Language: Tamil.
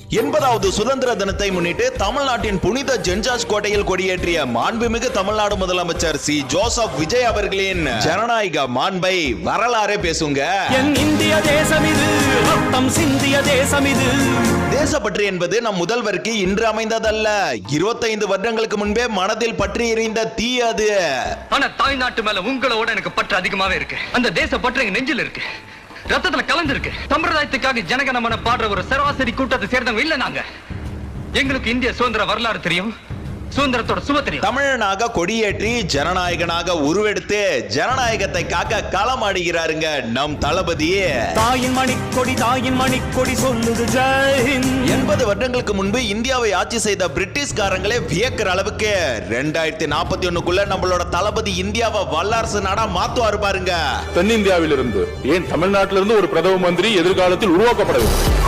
80வது சுதந்திர தினத்தை முன்னிட்டு தமிழ்நாட்டின் புனித ஜென்ஜார்ஜ் கோட்டையில் கொடியேற்றிய மாண்புமிகு தமிழ்நாடு முதலமைச்சர் சி ஜோசப் விஜய் அவர்களின் ஜனநாயக மாண்பை வரலாறே பேசுங்க. என் இந்திய தேசம் இது, ரத்தம் சிந்திய தேசம் இது. தேசப்பற்று என்பது நம் முதல்வருக்கு இன்று அமைந்ததல்ல, 25 வருடங்களுக்கு முன்பே மனதில் பற்றி எறிந்த தீ அது. ஆனா தாய்நாட்டு மேல உங்களோட எனக்கு பற்று அதிகமாவே இருக்கு. அந்த தேசப்பற்று எங்க நெஞ்சில் இருக்கு, ரத்தத்துல கலந்துருக்கு. சம்பிரதாயத்துக்காக ஜனகணமன பாடுற ஒரு சராசரி கூட்டத்தை சேர்ந்தவங்க இல்ல நாங்க. எங்களுக்கு இந்திய சுதந்திர வரலாறு தெரியும், சுதந்திரத்தோட சும தெரியும். தமிழனாக கொடியேற்றி ஜனநாயகனாக உருவெடுத்து ஜனநாயகத்தை காக்க களமாடுகிறாருங்க நம் தளபதி. தாயின் மணிக்கொடி சொல்லுது ஜெய் ஹிந்த். 80 வருடங்களுக்கு முன்பு இந்தியாவை ஆட்சி செய்த பிரிட்டிஷ்காரங்களே வியக்கிற அளவுக்கு 2041க்குள்ள நம்மளோட தளபதி இந்தியாவை வல்லரசு நாடா மாத்துவாரு பாருங்க. தென்னிந்தியாவிலிருந்து ஏன் தமிழ்நாட்டிலிருந்து ஒரு பிரதம மந்திரி எதிர்காலத்தில் உருவாக்கப்பட வேண்டும்.